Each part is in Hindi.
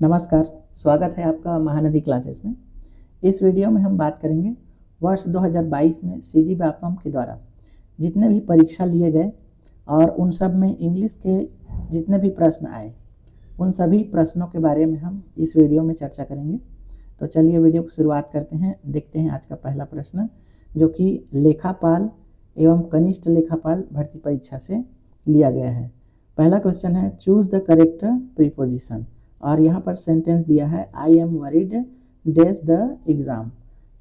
नमस्कार, स्वागत है आपका महानदी क्लासेस में। इस वीडियो में हम बात करेंगे वर्ष 2022 में सीजी व्यापम के द्वारा जितने भी परीक्षा लिए गए और उन सब में इंग्लिश के जितने भी प्रश्न आए उन सभी प्रश्नों के बारे में हम इस वीडियो में चर्चा करेंगे। तो चलिए वीडियो की शुरुआत करते हैं। देखते हैं आज का पहला प्रश्न, जो कि लेखापाल एवं कनिष्ठ लेखापाल भर्ती परीक्षा से लिया गया है। पहला क्वेश्चन है, चूज द करेक्ट प्रीपोजिशन, और यहाँ पर सेंटेंस दिया है I am worried dash the exam,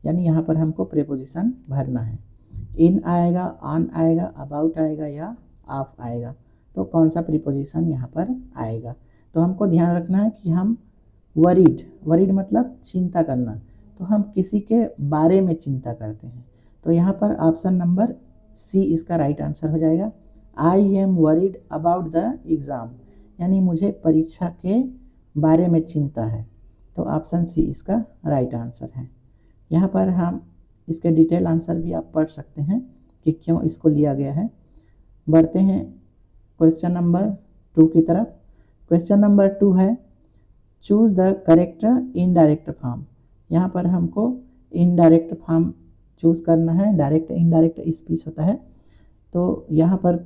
यानी यहाँ पर हमको प्रीपोजिशन भरना है। इन आएगा, ऑन आएगा, अबाउट आएगा या ऑफ आएगा, तो कौन सा प्रीपोजिशन यहाँ पर आएगा। तो हमको ध्यान रखना है कि हम वरीड मतलब चिंता करना, तो हम किसी के बारे में चिंता करते हैं। तो यहाँ पर ऑप्शन नंबर सी इसका राइट आंसर हो जाएगा। I am worried about the exam, यानी मुझे परीक्षा के बारे में चिंता है, तो ऑप्शन सी इसका राइट आंसर है। यहाँ पर हम इसके डिटेल आंसर भी आप पढ़ सकते हैं कि क्यों इसको लिया गया है। बढ़ते हैं क्वेश्चन नंबर 2 की तरफ। क्वेश्चन नंबर 2 है, choose the correct indirect form. यहाँ पर हमको इनडायरेक्ट फॉर्म चूज़ करना है। डायरेक्ट इनडायरेक्ट स्पीच होता है। तो यहाँ पर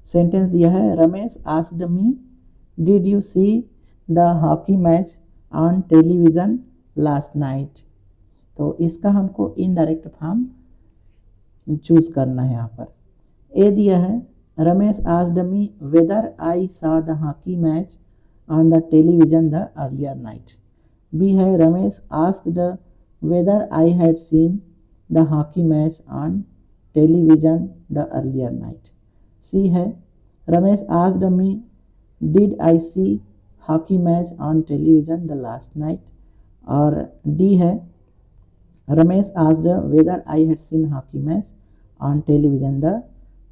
सेंटेंस दिया है, Ramesh asked me did you see the hockey match on television last night. तो इसका हमको इनडायरेक्ट फॉर्म चूज़ करना है। यहाँ पर ए दिया है, Ramesh asked me whether I saw the hockey match on the television the earlier night. B है, Ramesh asked whether I had seen the hockey match on television the earlier night. C है, Ramesh asked me did I see hockey match on television the last night. और डी है, Ramesh asked whether I had seen hockey match on television the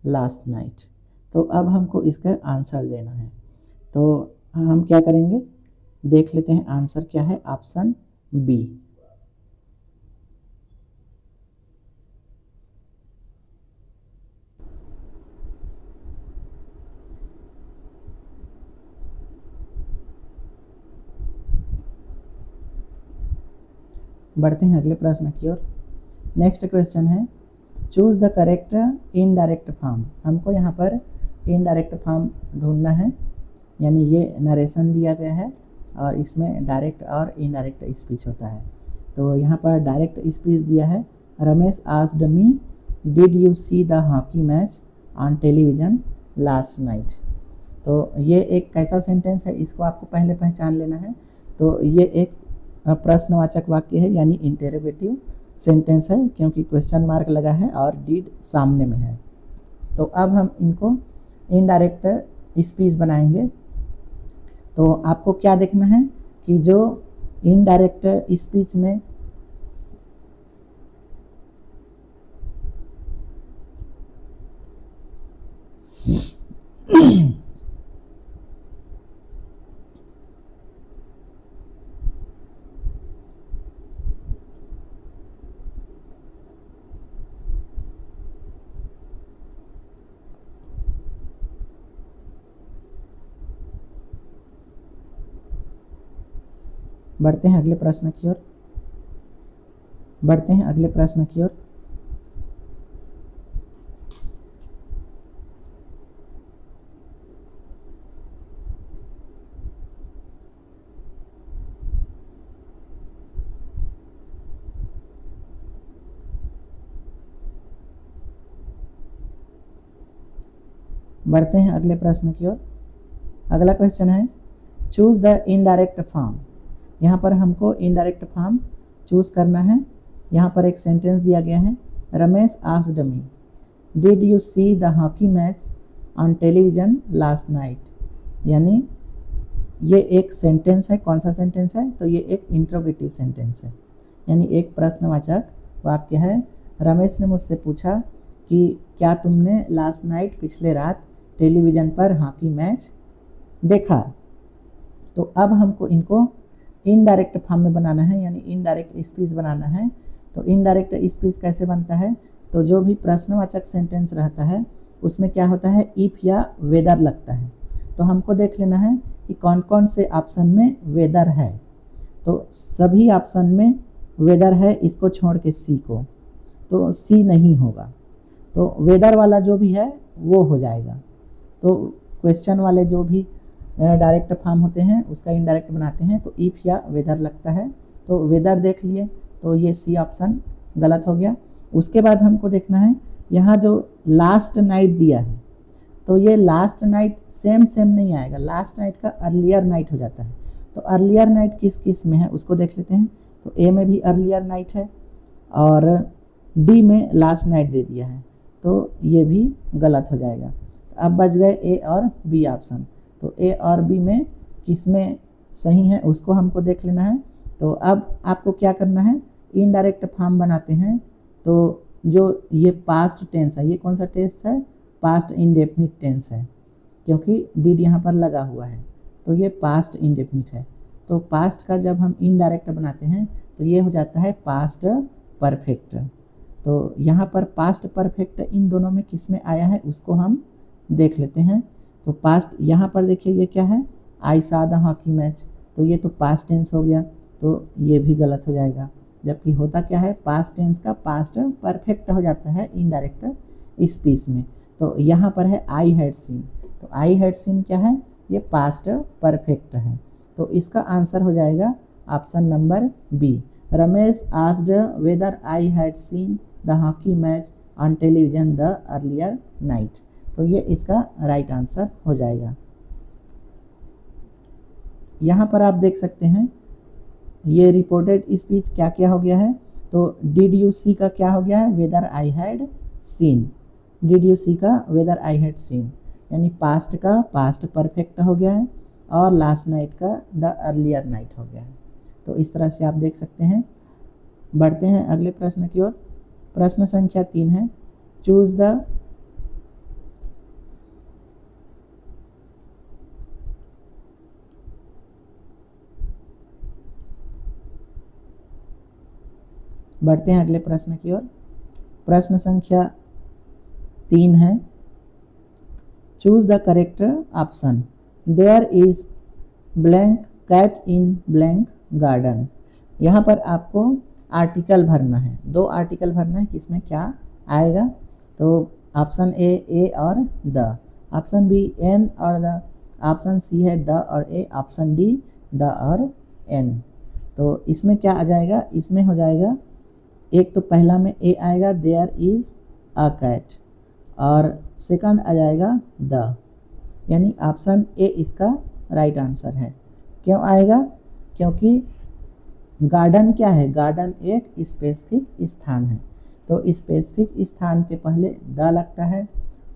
last night. तो अब हमको इसका आंसर देना है। तो हम क्या करेंगे, देख लेते हैं आंसर क्या है। Option B. बढ़ते हैं अगले प्रश्न की ओर। नेक्स्ट क्वेश्चन है, choose the correct indirect form. हमको यहाँ पर इनडायरेक्ट फॉर्म ढूंढना है, यानी ये नरेशन दिया गया है और इसमें डायरेक्ट और इनडायरेक्ट स्पीच होता है। तो यहाँ पर डायरेक्ट स्पीच दिया है, Ramesh asked me did you see the hockey match on television last night. तो ये एक कैसा सेंटेंस है, इसको आपको पहले पहचान लेना है। तो ये एक प्रश्नवाचक वाक्य है, यानी इंटेरोगेटिव सेंटेंस है, क्योंकि क्वेश्चन मार्क लगा है और डिड सामने में है। तो अब हम इनको इनडायरेक्ट स्पीच बनाएंगे। तो आपको क्या देखना है कि जो इनडायरेक्ट स्पीच में बढ़ते हैं अगले प्रश्न की ओर। बढ़ते हैं अगले प्रश्न की ओर। बढ़ते हैं अगले प्रश्न की ओर। अगला क्वेश्चन है, चूज़ द इनडायरेक्ट फॉर्म। यहाँ पर हमको इनडायरेक्ट फॉर्म चूज़ करना है। यहाँ पर एक सेंटेंस दिया गया है, Ramesh asked me did you see the hockey match on television last night, यानी ये एक सेंटेंस है। कौन सा सेंटेंस है, तो ये एक इंट्रोगेटिव सेंटेंस है, यानी एक प्रश्नवाचक वाक्य है। रमेश ने मुझसे पूछा कि क्या तुमने लास्ट नाइट पिछले रात टेलीविज़न पर हॉकी मैच देखा। तो अब हमको इनको इनडायरेक्ट फॉर्म में बनाना है, यानी इनडायरेक्ट स्पीच बनाना है। तो इनडायरेक्ट स्पीच कैसे बनता है, तो जो भी प्रश्नवाचक सेंटेंस रहता है उसमें क्या होता है, इफ़ या वेदर लगता है। तो हमको देख लेना है कि कौन कौन से ऑप्शन में वेदर है। तो सभी ऑप्शन में वेदर है, इसको छोड़ के सी को, तो सी नहीं होगा। तो वेदर वाला जो भी है वो हो जाएगा। तो क्वेश्चन वाले जो भी डायरेक्ट फॉर्म होते हैं उसका इनडायरेक्ट बनाते हैं, तो इफ़ या वेदर लगता है। तो वेदर देख लिए, तो ये सी ऑप्शन गलत हो गया। उसके बाद हमको देखना है यहाँ जो लास्ट नाइट दिया है, तो ये लास्ट नाइट सेम नहीं आएगा, लास्ट नाइट का अर्लियर नाइट हो जाता है। तो अर्लियर नाइट किस किस में है उसको देख लेते हैं। तो ए में भी अर्लियर नाइट है और डी में लास्ट नाइट दे दिया है, तो ये भी गलत हो जाएगा। तो अब बच गए ए और बी ऑप्शन। तो ए और बी में किस में सही है उसको हमको देख लेना है। तो अब आपको क्या करना है, इनडायरेक्ट फॉर्म बनाते हैं। तो जो ये पास्ट टेंस है, ये कौन सा टेंस है, पास्ट इंडेफिनिट टेंस है, क्योंकि डिड यहाँ पर लगा हुआ है, तो ये पास्ट इंडेफिनिट है। तो पास्ट का जब हम इनडायरेक्ट बनाते हैं तो ये हो जाता है पास्ट परफेक्ट। तो यहाँ पर पास्ट परफेक्ट इन दोनों में किस में आया है उसको हम देख लेते हैं। तो पास्ट यहाँ पर देखिए ये क्या है, आई सा द हॉकी मैच, तो ये तो पास्ट टेंस हो गया, तो ये भी गलत हो जाएगा। जबकि होता क्या है, पास्ट टेंस का पास्ट परफेक्ट हो जाता है इनडायरेक्ट स्पीच में। तो यहाँ पर है आई हैड सीन, तो आई हैड सीन क्या है, ये पास्ट परफेक्ट है। तो इसका आंसर हो जाएगा option number B. Ramesh asked whether I had seen the hockey match on television the earlier night, तो ये इसका राइट आंसर हो जाएगा। यहाँ पर आप देख सकते हैं ये रिपोर्टेड स्पीच क्या क्या हो गया है। तो डिड यू सी का क्या हो गया है, whether I had seen, did you see का वेदर आई हैड सीन, यानी पास्ट का पास्ट परफेक्ट हो गया है और लास्ट नाइट का द अर्लियर नाइट हो गया है। तो इस तरह से आप देख सकते हैं। बढ़ते हैं अगले प्रश्न की ओर। प्रश्न संख्या 3 है, चूज द बढ़ते हैं अगले प्रश्न की ओर। प्रश्न संख्या 3 है, choose the correct option, there is blank cat in blank garden. यहाँ पर आपको आर्टिकल भरना है, 2 आर्टिकल भरना है, किसमें क्या आएगा। तो ऑप्शन ए और द, ऑप्शन बी एन और द, ऑप्शन सी है द और ए, ऑप्शन डी द और एन। तो इसमें क्या आ जाएगा, इसमें हो जाएगा एक तो पहला में ए आएगा, देयर इज अ कैट, और सेकंड आ जाएगा द, यानी ऑप्शन ए इसका राइट आंसर है। क्यों आएगा, क्योंकि गार्डन क्या है, गार्डन एक स्पेसिफिक स्थान है, तो स्पेसिफिक स्थान के पहले द लगता है,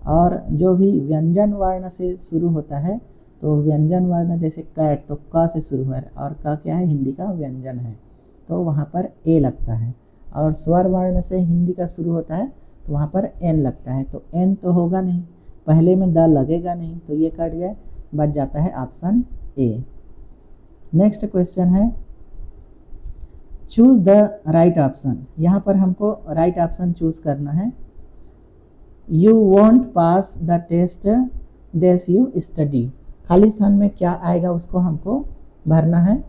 और जो भी व्यंजन वर्ण से शुरू होता है, तो व्यंजन वर्ण जैसे कैट तो क से शुरू है, और क क्या है, हिंदी का व्यंजन है, तो वहाँ पर ए लगता है। और स्वर वर्ण से हिंदी का शुरू होता है तो वहाँ पर एन लगता है, तो एन तो होगा नहीं, पहले में द लगेगा नहीं, तो ये कट गया, बच जाता है ऑप्शन ए। नेक्स्ट क्वेश्चन है, चूज द राइट ऑप्शन। यहाँ पर हमको राइट ऑप्शन चूज करना है। You want pass the test dash you study, खाली स्थान में क्या आएगा उसको हमको भरना है।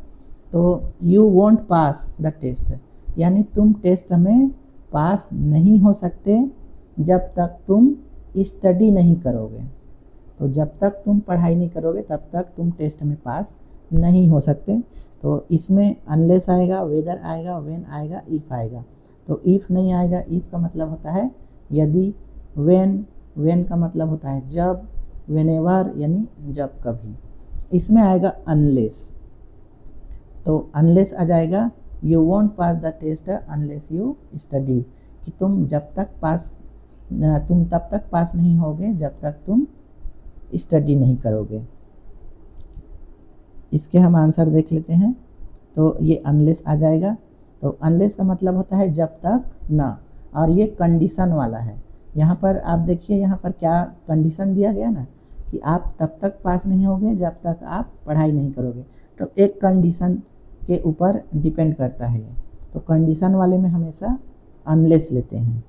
तो you want pass the test, यानी तुम टेस्ट में पास नहीं हो सकते जब तक तुम स्टडी नहीं करोगे। तो जब तक तुम पढ़ाई नहीं करोगे तब तक तुम टेस्ट में पास नहीं हो सकते। तो इसमें अनलेस आएगा, वेदर आएगा, व्हेन आएगा, इफ़ आएगा। तो इफ़ नहीं आएगा, इफ़ का मतलब होता है यदि, व्हेन का मतलब होता है जब, व्हेनेवर यानी जब कभी। इसमें आएगा अनलेस, तो अनलेस आ जाएगा you want pass the test unless you study, कि तुम तब तक पास नहीं होगे जब तक तुम स्टडी नहीं करोगे। इसके हम आंसर देख लेते हैं। तो ये अनलेस आ जाएगा, तो अनलेस का मतलब होता है जब तक ना, और ये कंडीशन वाला है। यहाँ पर आप देखिए, यहाँ पर क्या कंडीशन दिया गया ना, कि आप तब तक पास नहीं होगे जब तक आप पढ़ाई नहीं करोगे, तो एक कंडीशन के ऊपर डिपेंड करता है ये, तो कंडीशन वाले में हमेशा अनलेस लेते हैं।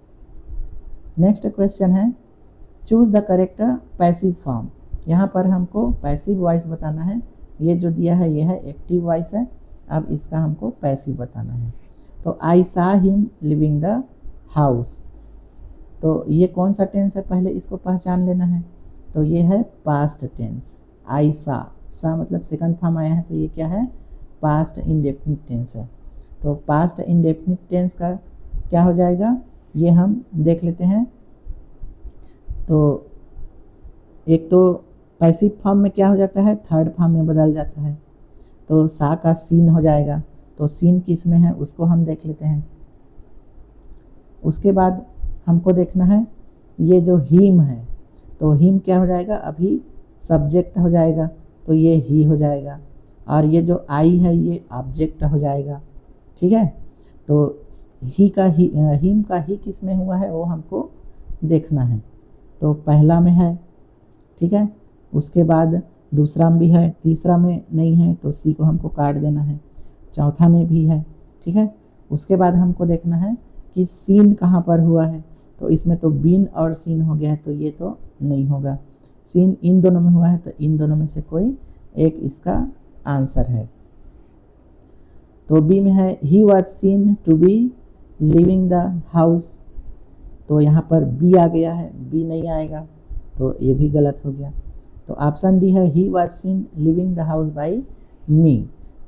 नेक्स्ट क्वेश्चन है, choose the correct passive form. यहाँ पर हमको पैसिव वॉइस बताना है, ये जो दिया है ये है एक्टिव वॉइस है। अब इसका हमको पैसिव बताना है। तो आई saw him leaving the house, तो ये कौन सा टेंस है पहले इसको पहचान लेना है। तो ये है पास्ट टेंस। आई सा मतलब सेकंड फॉर्म आया है, तो ये क्या है, पास्ट इंडेफिनिट टेंस है। तो पास्ट इंडेफिनिट टेंस का क्या हो जाएगा ये हम देख लेते हैं। तो एक तो पैसिव फॉर्म में क्या हो जाता है, थर्ड फॉर्म में बदल जाता है। तो सा का सीन हो जाएगा, तो सीन किस में है उसको हम देख लेते हैं। उसके बाद हमको देखना है ये जो हिम है, तो हिम क्या हो जाएगा, अभी सब्जेक्ट हो जाएगा, तो ये ही हो जाएगा। और ये जो आई है ये ऑब्जेक्ट हो जाएगा, ठीक है। तो हिम का ही किस में हुआ है वो हमको देखना है। तो पहला में है, ठीक है। उसके बाद दूसरा में भी है, तीसरा में नहीं है तो सी को हमको काट देना है, चौथा में भी है, ठीक है। उसके बाद हमको देखना है कि सीन कहाँ पर हुआ है। तो इसमें तो बीन और सीन हो गया है, तो ये तो नहीं होगा। सीन इन दोनों में हुआ है, तो इन दोनों में से कोई एक इसका आंसर है। तो बी में है he was seen to be living the house, तो यहाँ पर बी आ गया है, बी नहीं आएगा, तो ये भी गलत हो गया। तो ऑप्शन डी है he was seen leaving the house by me.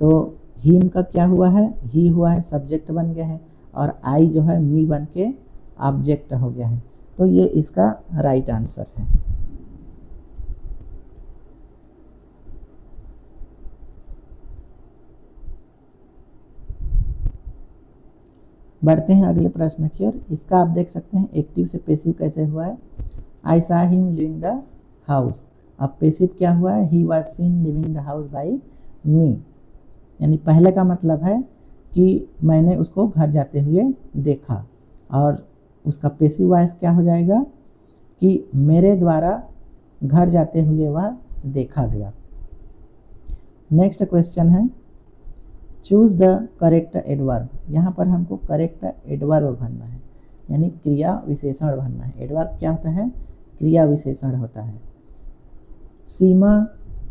तो हिम का क्या हुआ है, ही हुआ है, सब्जेक्ट बन गया है, और आई जो है मी बन के ऑब्जेक्ट हो गया है। तो ये इसका राइट आंसर है। बढ़ते हैं अगले प्रश्न की ओर। इसका आप देख सकते हैं एक्टिव से पैसिव कैसे हुआ है। I saw him leaving the house, अब पैसिव क्या हुआ है, he was seen leaving the house by me. यानी पहले का मतलब है कि मैंने उसको घर जाते हुए देखा, और उसका पैसिव वॉइस क्या हो जाएगा कि मेरे द्वारा घर जाते हुए वह देखा गया। नेक्स्ट क्वेश्चन है चूज़ द करेक्ट एडवर्ब। यहाँ पर हमको करेक्ट एडवर्ब भरना है, यानी क्रिया विशेषण भरना है। एडवर्ब क्या होता है, क्रिया विशेषण होता है। सीमा,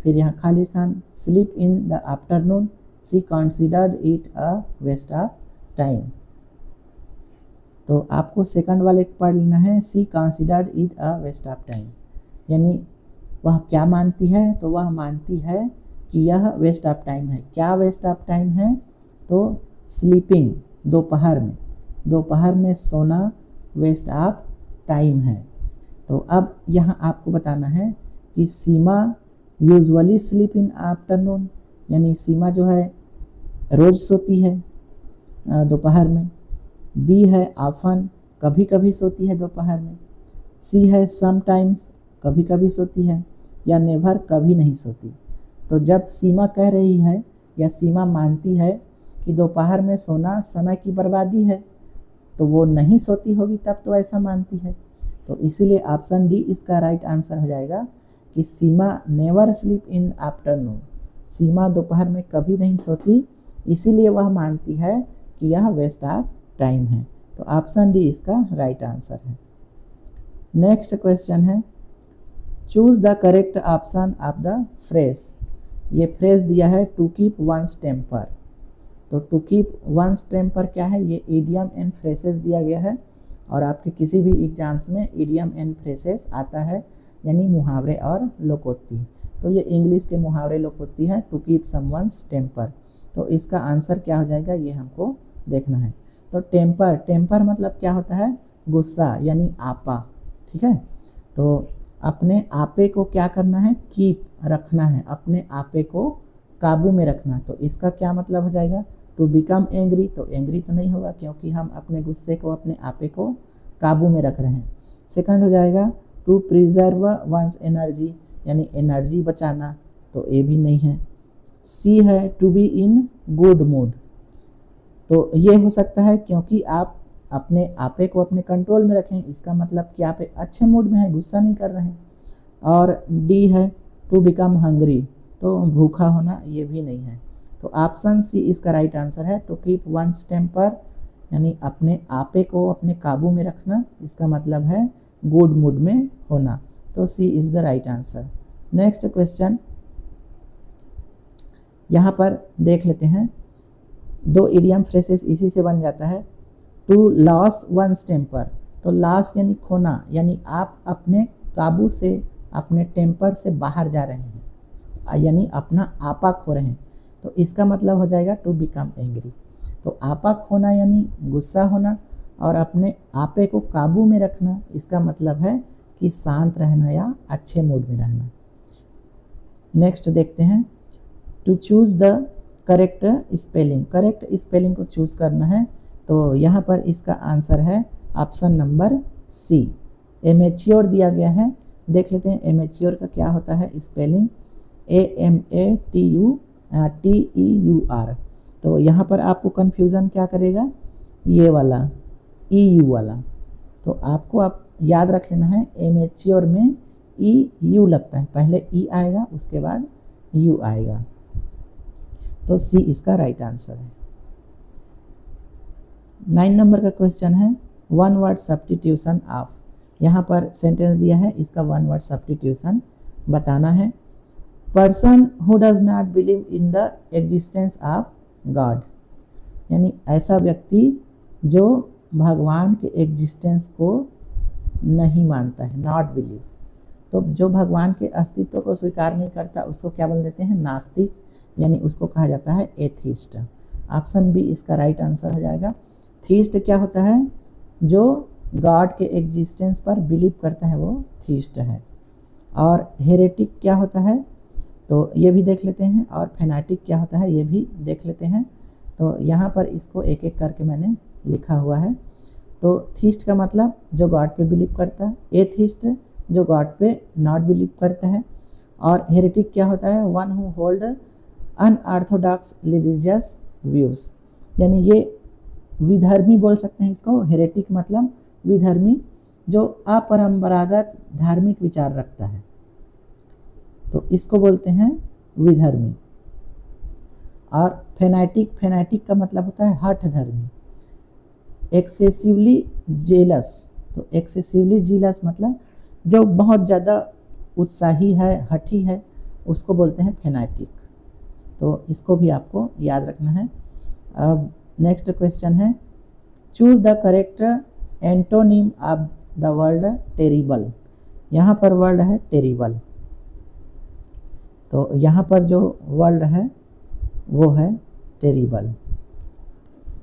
फिर यहाँ खाली स्थान, sleep in the afternoon, she considered it a waste of time. तो आपको सेकंड वाले पढ़ लेना है, she considered it a waste of time, यानी वह क्या मानती है, तो वह मानती है कि यह वेस्ट ऑफ टाइम है। क्या वेस्ट ऑफ टाइम है, तो स्लीपिंग, दोपहर में सोना वेस्ट ऑफ टाइम है। तो अब यहाँ आपको बताना है कि सीमा यूजुअली स्लीप इन आफ्टरनून, यानी सीमा जो है रोज़ सोती है दोपहर में। बी है ऑफन, कभी कभी सोती है दोपहर में। सी है समटाइम्स, कभी कभी सोती है। या नेवर, कभी नहीं सोती। तो जब सीमा कह रही है या सीमा मानती है कि दोपहर में सोना समय की बर्बादी है, तो वो नहीं सोती होगी तब तो ऐसा मानती है। तो इसीलिए ऑप्शन डी इसका राइट आंसर हो जाएगा कि सीमा नेवर स्लीप इन आफ्टरनून। सीमा दोपहर में कभी नहीं सोती, इसीलिए वह मानती है कि यह वेस्ट ऑफ टाइम है। तो ऑप्शन डी इसका राइट आंसर है। नेक्स्ट क्वेश्चन है choose the correct option of the phrase. ये फ्रेज दिया है टू कीप वंस टेम्पर। तो टू कीप वंस टेम्पर क्या है, ये इडियम एंड फ्रेसेस दिया गया है, और आपके किसी भी एग्जाम्स में इडियम एंड फ्रेसेस आता है, यानी मुहावरे और लोकोक्ति। तो ये इंग्लिश के मुहावरे लोकोक्ति है, टू कीप समवंस टेम्पर। तो इसका आंसर क्या हो जाएगा ये हमको देखना है। तो टेम्पर मतलब क्या होता है, गुस्सा यानी आपा, ठीक है। तो अपने आपे को क्या करना है, कीप रखना है, अपने आपे को काबू में रखना। तो इसका क्या मतलब हो जाएगा, टू बिकम एंग्री। तो एंग्री तो नहीं होगा क्योंकि हम अपने गुस्से को, अपने आपे को काबू में रख रहे हैं। सेकंड हो जाएगा टू प्रिजर्व वंस एनर्जी, यानी एनर्जी बचाना, तो ये भी नहीं है। सी है to be in good mood, तो ये हो सकता है क्योंकि आप अपने आपे को अपने कंट्रोल में रखें, इसका मतलब कि आप अच्छे मूड में हैं, गुस्सा नहीं कर रहे हैं। और डी है टू बिकम हंग्री, तो भूखा होना, ये भी नहीं है। तो ऑप्शन सी इसका राइट आंसर है, टू कीप वंस टेम्पर, यानी अपने आपे को अपने काबू में रखना, इसका मतलब है गुड मूड में होना। तो C is the right answer. Next question यहाँ पर देख लेते हैं, 2 इडियम फ्रेजेस इसी से बन जाता है। टू लॉस वंस टेम्पर, तो लॉस यानी खोना, यानी आप अपने काबू से, अपने टेम्पर से बाहर जा रहे हैं, यानी अपना आपा खो रहे हैं। तो इसका मतलब हो जाएगा टू बिकम एंग्री। तो आपा खोना यानी गुस्सा होना, और अपने आपे को काबू में रखना, इसका मतलब है कि शांत रहना या अच्छे मूड में रहना। नेक्स्ट देखते हैं, to choose the correct spelling, correct spelling को चूज़ करना है। तो यहाँ पर इसका आंसर है ऑप्शन नंबर सी, एमेच्योर दिया गया है। देख लेते हैं एमेच्योर का क्या होता है स्पेलिंग, AMATUR। तो यहाँ पर आपको कन्फ्यूज़न क्या करेगा, ये वाला EU वाला। तो आपको आप याद रख लेना है, एमेच्योर में EU लगता है, पहले E आएगा उसके बाद U आएगा। तो सी इसका राइट आंसर है। 9 नंबर का क्वेश्चन है, वन वर्ड सब्स्टिट्यूशन ऑफ। यहाँ पर सेंटेंस दिया है, इसका वन वर्ड सब्स्टिट्यूशन बताना है। Person who does not believe in the existence of God, यानी ऐसा व्यक्ति जो भगवान के एग्जिस्टेंस को नहीं मानता है, नॉट बिलीव। तो जो भगवान के अस्तित्व को स्वीकार नहीं करता उसको क्या बोल देते हैं, नास्तिक, यानी उसको कहा जाता है एथीस्ट। ऑप्शन बी इसका राइट आंसर हो जाएगा। थीस्ट क्या होता है, जो गॉड के एग्जिस्टेंस पर बिलीव करता है वो थीस्ट है। और हेरेटिक क्या होता है, तो ये भी देख लेते हैं। और फैनाटिक क्या होता है ये भी देख लेते हैं। तो यहाँ पर इसको एक एक करके मैंने लिखा हुआ है। तो थीस्ट का मतलब जो गॉड पे बिलीव करता है, एथीस्ट जो गॉड पे नॉट बिलीव करता है। और हेरेटिक क्या होता है, one who hold unorthodox religious views, यानी ये विधर्मी बोल सकते हैं इसको। हेरेटिक मतलब विधर्मी, जो अपरंपरागत धार्मिक विचार रखता है, तो इसको बोलते हैं विधर्मी। और फेनाटिक, फेनाटिक का मतलब होता है हठ धर्मी। एक्सेसिवली जेलस, तो एक्सेसिवली जेलस मतलब जो बहुत ज़्यादा उत्साही है, हठी है, उसको बोलते हैं फेनाटिक। तो इसको भी आपको याद रखना है। अब नेक्स्ट क्वेश्चन है, choose the correct antonym of the word terrible. यहाँ पर वर्ड है टेरिबल, तो यहाँ पर जो वर्ड है वो है टेरिबल।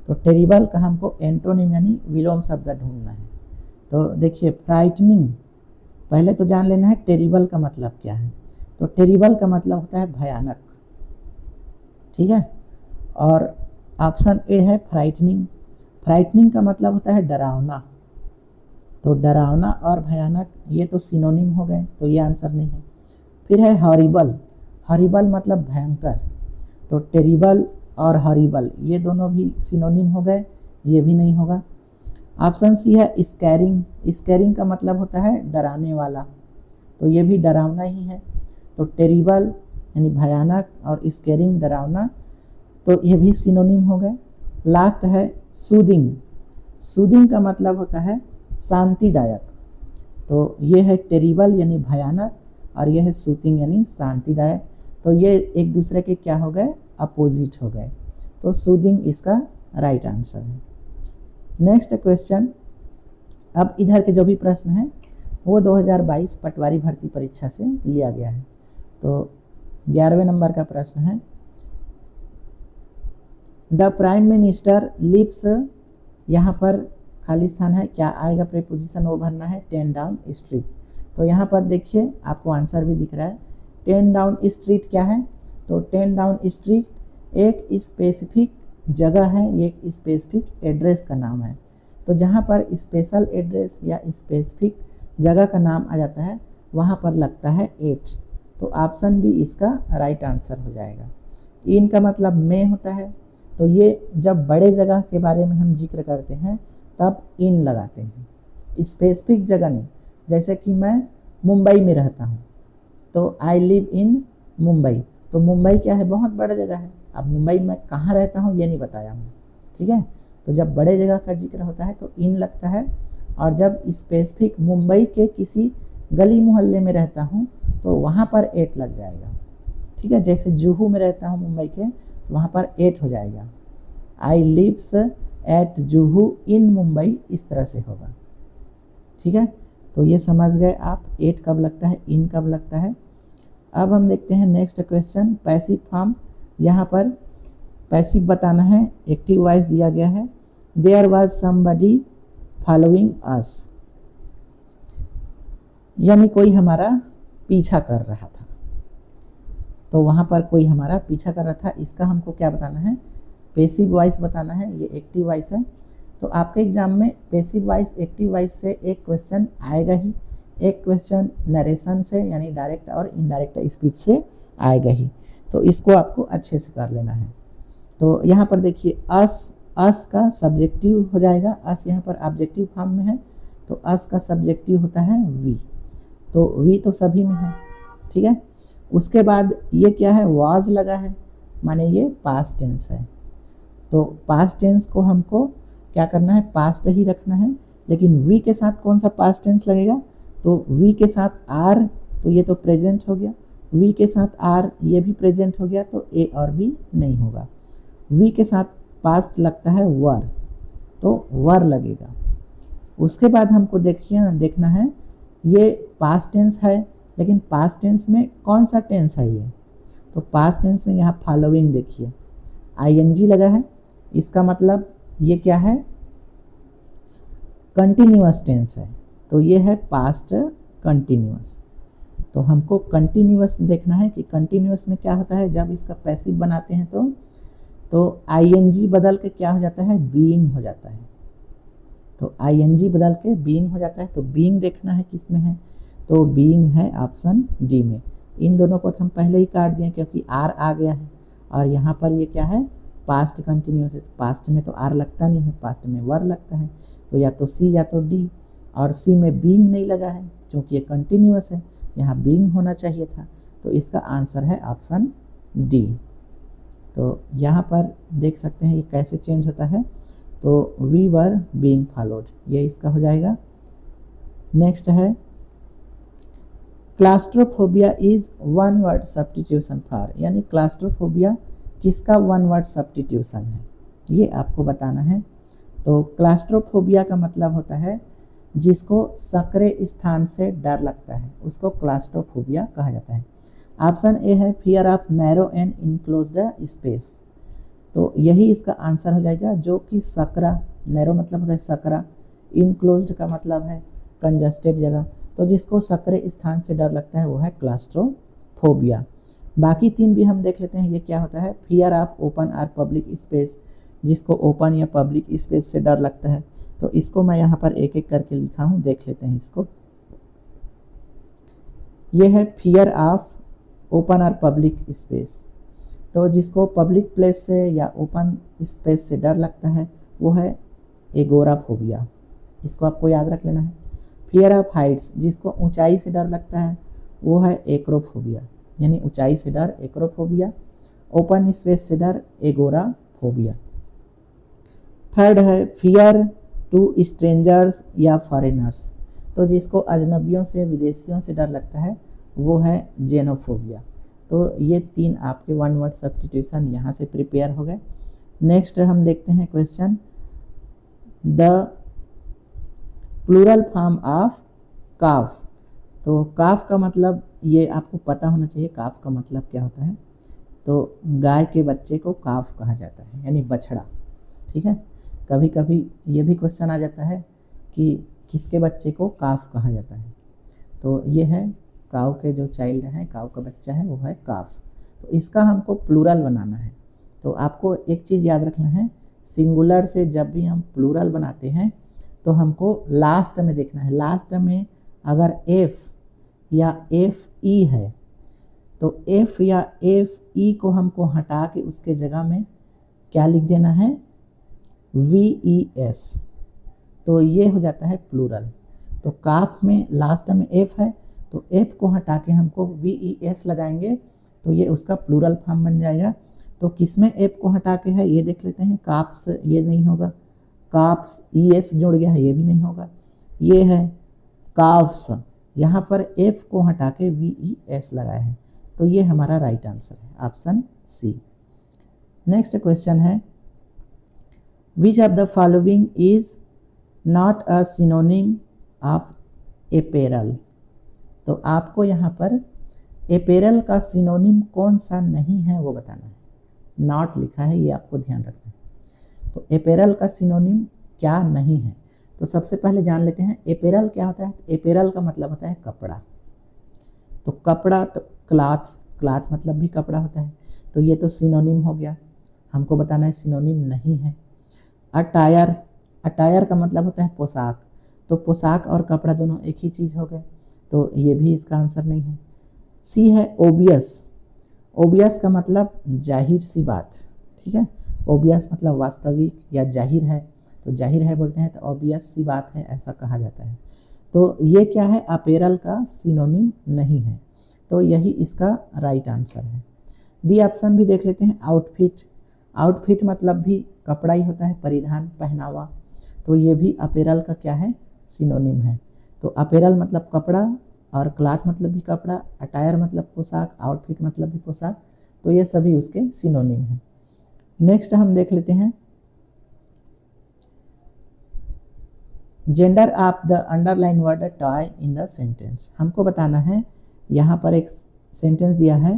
तो टेरिबल का हमको एंटोनिम यानी विलोम शब्द ढूंढना है। तो देखिए, फ्राइटनिंग पहले तो जान लेना है टेरिबल का मतलब क्या है। तो टेरिबल का मतलब होता है भयानक, ठीक है। और ऑप्शन ए है फ्राइटनिंग, फ्राइटनिंग का मतलब होता है डरावना। तो डरावना और भयानक ये तो सिनोनिम हो गए, तो ये आंसर नहीं है। फिर है हॉरिबल, हॉरिबल मतलब भयंकर। तो टेरिबल और हॉरिबल ये दोनों भी सिनोनिम हो गए, ये भी नहीं होगा। ऑप्शन सी है स्कैरिंग, स्कैरिंग का मतलब होता है डराने वाला, तो ये भी डरावना ही है। तो टेरिबल यानी भयानक और स्कैरिंग डरावना, तो ये भी सिनोनिम हो गए। लास्ट है सूदिंग, सूदिंग का मतलब होता है शांतिदायक। तो ये है टेरिबल यानी भयानक, और यह है सूदिंग यानी शांतिदायक। तो ये एक दूसरे के क्या हो गए, अपोजिट हो गए। तो सूदिंग इसका राइट आंसर है। नेक्स्ट क्वेश्चन, अब इधर के जो भी प्रश्न हैं वो 2022 पटवारी भर्ती परीक्षा से लिया गया है। तो 11वें नंबर का प्रश्न है, द प्राइम मिनिस्टर लिव्स, यहाँ पर खाली स्थान है, क्या आएगा प्रीपोजिशन वो भरना है, 10 डाउन स्ट्रीट। तो यहाँ पर देखिए आपको आंसर भी दिख रहा है। 10 डाउन स्ट्रीट क्या है, तो 10 डाउन स्ट्रीट एक स्पेसिफिक जगह है, ये एक स्पेसिफिक एड्रेस का नाम है। तो जहाँ पर स्पेशल एड्रेस या स्पेसिफिक जगह का नाम आ जाता है वहाँ पर लगता है 8। तो ऑप्शन बी इसका राइट आंसर हो जाएगा। इन का मतलब में होता है, तो ये जब बड़े जगह के बारे में हम जिक्र करते हैं तब इन लगाते हैं, स्पेसिफिक जगह नहीं। जैसे कि मैं मुंबई में रहता हूँ, तो आई लिव इन मुंबई, तो मुंबई क्या है, बहुत बड़ा जगह है। अब मुंबई में कहाँ रहता हूँ ये नहीं बताया हूँ, ठीक है। तो जब बड़े जगह का जिक्र होता है तो इन लगता है, और जब स्पेसिफिक मुंबई के किसी गली मोहल्ले में रहता हूँ तो वहाँ पर 8 लग जाएगा, ठीक है, जैसे जुहू में रहता हूँ मुंबई के, तो वहाँ पर 8 हो जाएगा। आई लिव्स एट जुहू इन मुंबई, इस तरह से होगा। ठीक है, तो ये समझ गए आप 8 कब लगता है, इन कब लगता है। अब हम देखते हैं नेक्स्ट क्वेश्चन, पैसिव फॉर्म। यहाँ पर पैसिव बताना है, एक्टिव वॉइस दिया गया है। There was somebody following us, यानी कोई हमारा पीछा कर रहा था। तो वहाँ पर कोई हमारा पीछा कर रहा था, इसका हमको क्या बताना है, पैसिव वॉइस बताना है। ये एक्टिव वॉइस है। तो आपके एग्जाम में पैसिव वॉइस एक्टिव वॉइस से एक क्वेश्चन आएगा ही, एक क्वेश्चन नरेशन से यानी डायरेक्ट और इनडायरेक्ट स्पीच से आएगा ही। तो इसको आपको अच्छे से कर लेना है। तो यहाँ पर देखिए अस का सब्जेक्टिव हो जाएगा, अस यहाँ पर ऑब्जेक्टिव फॉर्म में है, तो अस का सब्जेक्टिव होता है वी। तो वी तो सभी में है, ठीक है। उसके बाद ये क्या है, वाज लगा है, माने ये पास्ट टेंस है। तो पास्ट टेंस को हमको क्या करना है, पास्ट ही रखना है। लेकिन वी के साथ कौन सा पास्ट टेंस लगेगा, तो वी के साथ आर, तो ये तो प्रेजेंट हो गया। वी के साथ आर, ये भी प्रेजेंट हो गया, तो ए और बी नहीं होगा। वी के साथ पास्ट लगता है वर, तो वर लगेगा। उसके बाद हमको देखना है, ये पास्ट टेंस है, लेकिन पास्ट टेंस में कौन सा टेंस है ये, तो पास्ट टेंस में यहाँ फॉलोइंग देखिए आईएनजी लगा है, इसका मतलब ये क्या है, कंटिन्यूअस टेंस है। तो ये है पास्ट कंटिन्यूअस। तो हमको कंटिन्यूअस देखना है कि कंटिन्यूअस में क्या होता है, जब इसका पैसिव बनाते हैं तो आईएनजी बदल के क्या हो जाता है, बीइंग हो जाता है। तो आईएनजी बदल के बीइंग हो जाता है। तो बीइंग देखना है किस में है, तो बीइंग है ऑप्शन डी में। इन दोनों को हम पहले ही काट दिए क्योंकि आर आ गया है, और यहाँ पर ये क्या है, पास्ट कंटिन्यूअस है। पास्ट में तो आर लगता नहीं है, पास्ट में वर लगता है। तो या तो सी या तो डी, और सी में बीइंग नहीं लगा है क्योंकि ये कंटिन्यूअस है, यहाँ बीइंग होना चाहिए था। तो इसका आंसर है ऑप्शन डी। तो यहाँ पर देख सकते हैं ये कैसे चेंज होता है, तो वी वर बीइंग फॉलोड, ये इसका हो जाएगा। नेक्स्ट है claustrophobia is one word substitution for, यानी क्लास्ट्रोफोबिया किसका वन वर्ड सब्स्टिट्यूशन है, ये आपको बताना है। तो क्लास्ट्रोफोबिया का मतलब होता है जिसको सकरे स्थान से डर लगता है, उसको क्लास्ट्रोफोबिया कहा जाता है। ऑप्शन ए है fear of narrow and enclosed space, तो यही इसका आंसर हो जाएगा। जो कि सकरा, नैरो मतलब होता है सकरा, इनक्लोज्ड का मतलब है कंजस्टेड जगह, तो जिसको सकरे स्थान से डर लगता है वो है क्लास्ट्रोफोबिया। बाकी तीन भी हम देख लेते हैं, ये क्या होता है, फियर ऑफ ओपन और पब्लिक स्पेस, जिसको ओपन या पब्लिक स्पेस से डर लगता है। तो इसको मैं यहाँ पर एक एक करके लिखा हूँ, देख लेते हैं इसको। ये है फियर ऑफ ओपन और पब्लिक स्पेस, तो जिसको पब्लिक प्लेस से या ओपन स्पेस से डर लगता है वो है एगोराफोबिया, इसको आपको याद रख लेना है। फियर ऑफ हाइट्स, जिसको ऊंचाई से डर लगता है वो है एक्रोफोबिया, यानी ऊंचाई से डर एक्रोफोबिया। ओपन स्पेस से डर एगोराफोबिया। थर्ड है फियर टू स्ट्रेंजर्स या फॉरेनर्स, तो जिसको अजनबियों से, विदेशियों से डर लगता है वो है जेनोफोबिया। तो ये तीन आपके वन वर्ड सब्स्टिट्यूशन यहाँ से प्रिपेयर हो गए। नेक्स्ट हम देखते हैं question, the plural form of calf. तो काफ का मतलब ये आपको पता होना चाहिए, काफ का मतलब क्या होता है। तो गाय के बच्चे को काफ कहा जाता है, यानी बछड़ा, ठीक है। कभी कभी ये भी क्वेश्चन आ जाता है कि किसके बच्चे को काफ कहा जाता है, तो ये है काव के जो चाइल्ड हैं, काव का बच्चा है वो है काफ। तो इसका हमको प्लूरल बनाना है। तो आपको एक चीज़ याद रखना है, सिंगुलर से जब भी हम प्लूरल बनाते हैं तो हमको लास्ट में देखना है। लास्ट में अगर एफ या एफ ई है तो एफ या एफ ई को हमको हटा के उसके जगह में क्या लिख देना है, वी ई एस, तो ये हो जाता है प्लूरल। तो काफ में लास्ट में एफ है तो एफ को हटा के हमको वी ई एस लगाएंगे तो ये उसका प्लूरल फॉर्म बन जाएगा। तो किसमें एफ को हटा के है ये देख लेते हैं, काप्स ये नहीं होगा, काप्स ई एस जुड़ गया है ये भी नहीं होगा, ये है काफ्स, यहाँ पर एफ को हटा के वी ई एस लगाए हैं तो ये हमारा राइट आंसर है, ऑप्शन सी। नेक्स्ट क्वेश्चन है, which of the following is not a synonym of apparel. तो आपको यहाँ पर एपेरल का सिनोनिम कौन सा नहीं है वो बताना है। नॉट लिखा है, ये आपको ध्यान रखना है। तो एपेरल का सिनोनिम क्या नहीं है, तो सबसे पहले जान लेते हैं एपेरल क्या होता है। एपेरल का मतलब होता है कपड़ा। तो कपड़ा, तो क्लॉथ, क्लॉथ मतलब भी कपड़ा होता है। तो ये तो सिनोनिम हो गया, हमको बताना है सिनोनिम नहीं है। अटायर, अटायर का मतलब होता है पोशाक। तो पोशाक और कपड़ा दोनों एक ही चीज़ हो गए, तो ये भी इसका आंसर नहीं है। सी है ओबियस। ओबियस का मतलब जाहिर सी बात, ठीक है। ओबियस मतलब वास्तविक या जाहिर है, तो जाहिर है बोलते हैं तो ऑब्वियस सी बात है ऐसा कहा जाता है। तो ये क्या है, अपेरल का सिनोनिम नहीं है, तो यही इसका राइट आंसर है। डी ऑप्शन भी देख लेते हैं, आउटफिट। आउटफिट मतलब भी कपड़ा ही होता है, परिधान, पहनावा। तो ये भी अपेरल का क्या है, सिनोनिम है। तो अपेरल मतलब कपड़ा और क्लॉथ मतलब भी कपड़ा, अटायर मतलब पोशाक, आउटफिट मतलब भी पोशाक। तो ये सभी उसके सिनोनिम हैं। नेक्स्ट हम देख लेते हैं, gender of the underline word toy in the sentence. हमको बताना है, यहाँ पर एक सेंटेंस दिया है,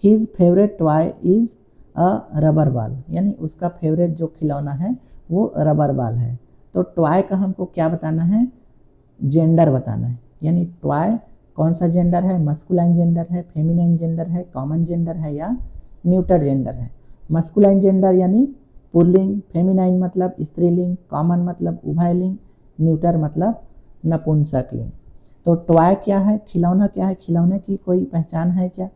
his favourite toy is a rubber ball, यानी उसका फेवरेट जो खिलौना है वो रबर बॉल है। तो टॉय का हमको क्या बताना है, जेंडर बताना है। यानी टॉय कौन सा जेंडर है, मस्कुलाइन जेंडर है, फेमिनाइन जेंडर है, कॉमन जेंडर है या न्यूटर जेंडर है। मस्कुलाइन जेंडर यानी पुल्लिंग, फेमिनाइन मतलब स्त्रीलिंग, कॉमन मतलब उभयलिंग, न्यूटर मतलब नपुंसकलिंग। तो टॉय क्या है, खिलौना क्या है, खिलौने की कोई पहचान है क्या।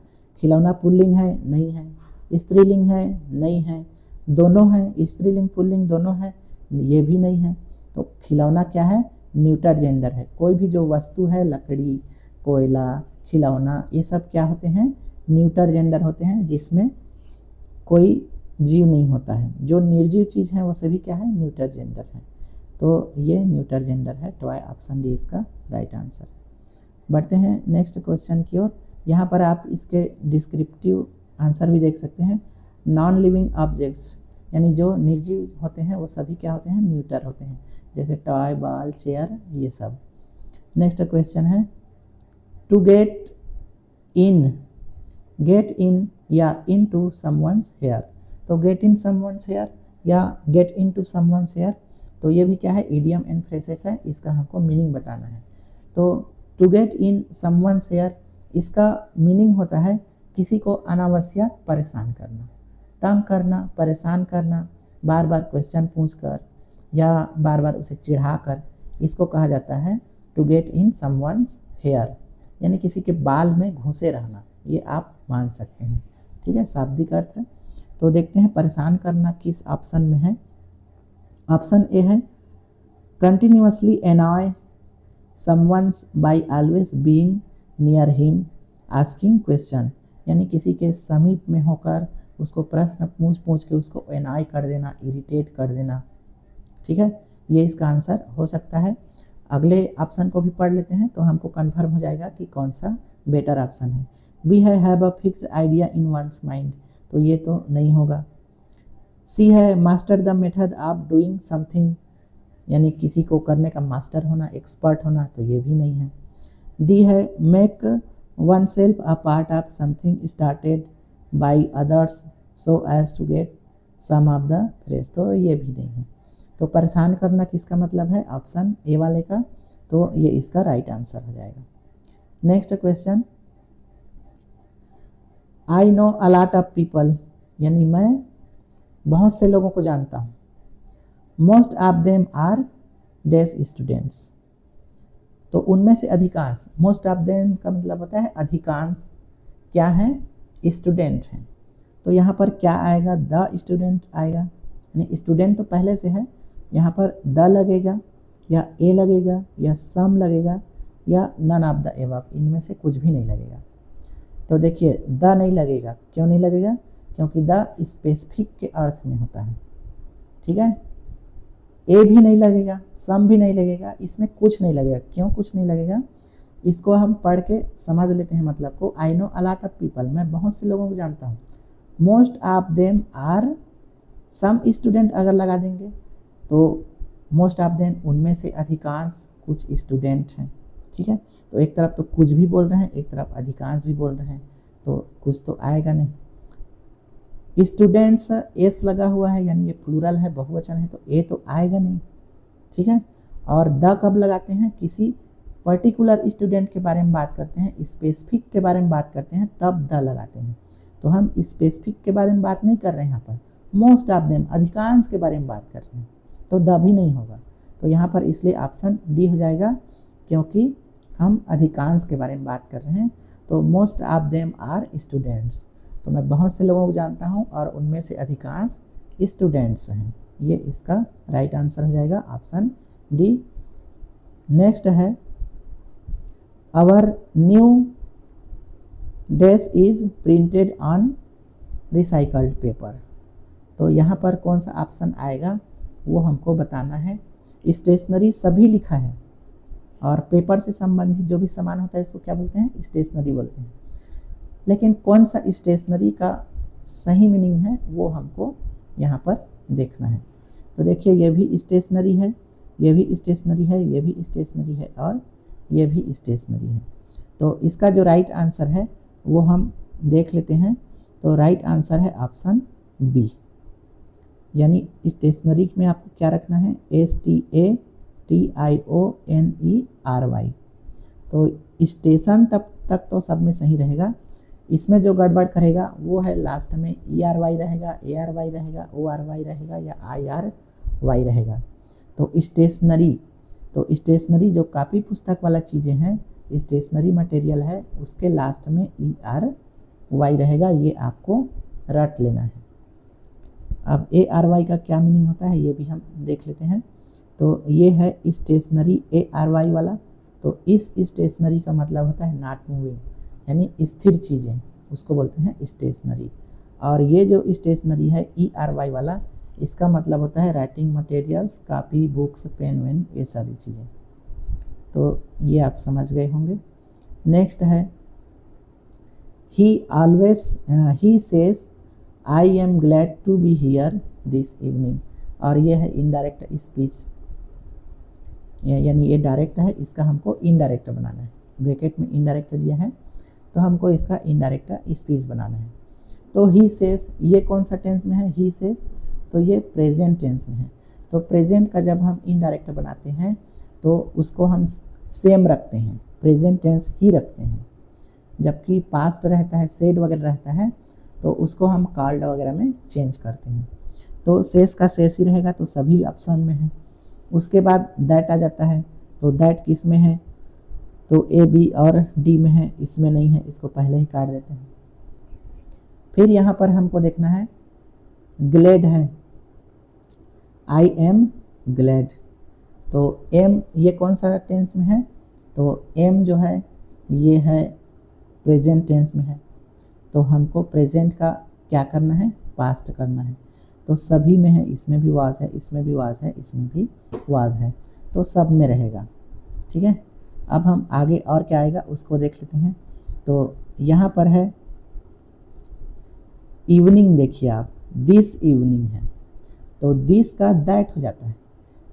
खिलौना पुल्लिंग है, नहीं है। स्त्रीलिंग है, नहीं है। दोनों है, स्त्रीलिंग पुल्लिंग दोनों है, ये भी नहीं है। तो खिलौना क्या है, न्यूटर जेंडर है। कोई भी जो वस्तु है, लकड़ी, कोयला, खिलौना, ये सब क्या होते हैं, न्यूटर जेंडर होते हैं, जिसमें कोई जीव नहीं होता है। जो निर्जीव चीज़ है वो सभी क्या है, न्यूटर जेंडर है। तो ये न्यूटर जेंडर है, टॉय, ऑप्शन डी इसका राइट आंसर। बढ़ते हैं नेक्स्ट क्वेश्चन की ओर। यहाँ पर आप इसके डिस्क्रिप्टिव आंसर भी देख सकते हैं। नॉन लिविंग ऑब्जेक्ट्स यानी जो निर्जीव होते हैं वो सभी क्या होते हैं, न्यूटर होते हैं, जैसे टॉय, बॉल, चेयर, ये सब। नेक्स्ट क्वेश्चन है, टू गेट इन या इन टू समवंस हेयर। तो गेट इन समवंस हेयर या get in to someone's hair, तो ये भी क्या है, इडियम एंड फ्रेजेस है, इसका हमको मीनिंग बताना है। तो to get in someone's hair, इसका मीनिंग होता है किसी को अनावश्यक परेशान करना, तंग करना, परेशान करना, बार बार क्वेश्चन पूछकर या बार बार उसे चिढ़ाकर, इसको कहा जाता है to get in someone's hair, यानी किसी के बाल में घुसे रहना, ये आप मान सकते हैं, ठीक है, शाब्दिक अर्थ है। तो देखते हैं परेशान करना किस ऑप्शन में है। ऑप्शन ए है, continuously annoy someone by always being near him asking question, यानी किसी के समीप में होकर उसको प्रश्न पूछ के उसको एनॉय कर देना, इरिटेट कर देना, ठीक है, ये इसका आंसर हो सकता है। अगले ऑप्शन को भी पढ़ लेते हैं तो हमको कंफर्म हो जाएगा कि कौन सा बेटर ऑप्शन है। बी है, have a fixed idea in once mind, तो ये तो नहीं होगा। सी है, master the method of doing something, यानी किसी को करने का मास्टर होना, एक्सपर्ट होना, तो ये भी नहीं है। डी है, make oneself a part of something started by others so as to get some of the phrase, तो ये भी नहीं है। तो परेशान करना किसका मतलब है, ऑप्शन ए वाले का, तो ये इसका राइट आंसर हो जाएगा। Next question, I know a lot of people, यानी मैं बहुत से लोगों को जानता हूँ। Most of them are dash students, तो उनमें से अधिकांश, मोस्ट ऑफ देम का मतलब होता है अधिकांश क्या है, स्टूडेंट हैं। तो यहाँ पर क्या आएगा, द स्टूडेंट आएगा, यानी स्टूडेंट तो पहले से है, यहाँ पर द लगेगा या ए लगेगा या सम लगेगा या नन ऑफ द एबव, इनमें से कुछ भी नहीं लगेगा। तो देखिए द नहीं लगेगा, क्यों नहीं लगेगा, क्योंकि द स्पेसिफिक के अर्थ में होता है, ठीक है। ए भी नहीं लगेगा, सम भी नहीं लगेगा, इसमें कुछ नहीं लगेगा। क्यों कुछ नहीं लगेगा, इसको हम पढ़ के समझ लेते हैं मतलब को। I know a lot of people, मैं बहुत से लोगों को जानता हूँ। Most of them are, some student अगर लगा देंगे तो मोस्ट ऑफ देम उनमें से अधिकांश कुछ स्टूडेंट हैं। ठीक है, तो एक तरफ तो कुछ भी बोल रहे हैं, एक तरफ अधिकांश भी बोल रहे हैं, तो कुछ तो आएगा नहीं। स्टूडेंट्स एस लगा हुआ है यानी ये प्लूरल है, बहुवचन है, तो ए तो आएगा नहीं। ठीक है, और द कब लगाते हैं, किसी पर्टिकुलर स्टूडेंट के बारे में बात करते हैं, स्पेसिफिक के बारे में बात करते हैं, तब द लगाते हैं। तो हम स्पेसिफिक के बारे में बात नहीं कर रहे हैं यहाँ पर, मोस्ट ऑफ देम अधिकांश के बारे में बात कर रहे हैं, तो द भी नहीं होगा। तो यहाँ पर इसलिए ऑप्शन डी हो जाएगा, क्योंकि हम अधिकांश के बारे में बात कर रहे हैं। तो most of them are students, तो मैं बहुत से लोगों को जानता हूँ और उनमें से अधिकांश स्टूडेंट्स हैं। ये इसका राइट आंसर हो जाएगा ऑप्शन डी। नेक्स्ट है our new dash is printed on recycled paper. तो यहाँ पर कौन सा ऑप्शन आएगा वो हमको बताना है। स्टेशनरी सभी लिखा है और पेपर से संबंधित जो भी सामान होता है उसको क्या बोलते हैं, स्टेशनरी बोलते हैं। लेकिन कौन सा स्टेशनरी का सही मीनिंग है वो हमको यहाँ पर देखना है। तो देखिए ये भी स्टेशनरी है, ये भी स्टेशनरी है, ये भी स्टेशनरी है और ये भी स्टेशनरी है। तो इसका जो राइट आंसर है वो हम देख लेते हैं। तो राइट आंसर है ऑप्शन बी, यानी स्टेशनरी में आपको क्या रखना है, STATIONERY। तो स्टेशन तक तो सब में सही रहेगा। इसमें जो गड़बड़ करेगा वो है लास्ट में ERY रहेगा, ARY रहेगा, ORY रहेगा या IRY रहेगा। तो स्टेशनरी जो कापी पुस्तक वाला चीज़ें हैं, स्टेशनरी मटेरियल है, उसके लास्ट में ERY रहेगा, ये आपको रट लेना है। अब ARY का क्या मीनिंग होता है ये भी हम देख लेते हैं। तो ये है स्टेशनरी ARY वाला, तो इस स्टेशनरी का मतलब होता है नॉट मूविंग, यानी स्थिर चीज़ें, उसको बोलते हैं स्टेशनरी। और ये जो स्टेशनरी है ERY वाला, इसका मतलब होता है writing materials, copy, books, pen वेन, ये सारी चीज़ें। तो ये आप समझ गए होंगे। नेक्स्ट है he says I am glad to be here this evening. और ये है इनडायरेक्ट स्पीच, यानी ये डायरेक्ट है, इसका हमको इनडायरेक्ट बनाना है। ब्रैकेट में इनडायरेक्ट दिया है तो हमको इसका इनडायरेक्ट स्पीच बनाना है। तो ही सेज, ये कौन सा टेंस में है, ही सेज, तो ये प्रेजेंट टेंस में है। तो प्रेजेंट का जब हम इनडायरेक्ट बनाते हैं तो उसको हम सेम रखते हैं, प्रेजेंट टेंस ही रखते हैं। जबकि पास्ट रहता है, सेड वगैरह रहता है, तो उसको हम कॉल्ड वगैरह में चेंज करते हैं। तो सेस का सेस ही रहेगा, तो सभी ऑप्शन में है। उसके बाद दैट आ जाता है, तो दैट किस में है, तो A, B और D में है, इसमें नहीं है, इसको पहले ही काट देते हैं। फिर यहाँ पर हमको देखना है ग्लैड है, आई एम ग्लैड। तो एम ये कौन सा टेंस में है, तो एम जो है ये है प्रेजेंट टेंस में है। तो हमको प्रेजेंट का क्या करना है, पास्ट करना है। तो सभी में है, इसमें भी वाज है, इसमें भी वाज है, इसमें भी वाज है, तो सब में रहेगा। ठीक है, अब हम आगे और क्या आएगा उसको देख लेते हैं। तो यहाँ पर है इवनिंग, देखिए आप, दिस इवनिंग है, तो दिस का दैट हो जाता है।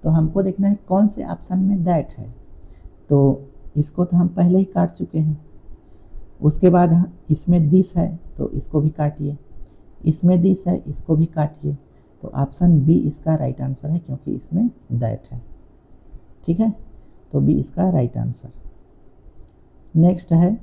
तो हमको देखना है कौन से ऑप्शन में दैट है। तो इसको तो हम पहले ही काट चुके हैं। उसके बाद इसमें दिस है, तो इसको भी काटिए, इसमें दिस है, इसको भी काटिए। तो ऑप्शन बी इसका राइट आंसर है, क्योंकि इसमें दैट है। ठीक है, तो बी इसका राइट आंसर। नेक्स्ट है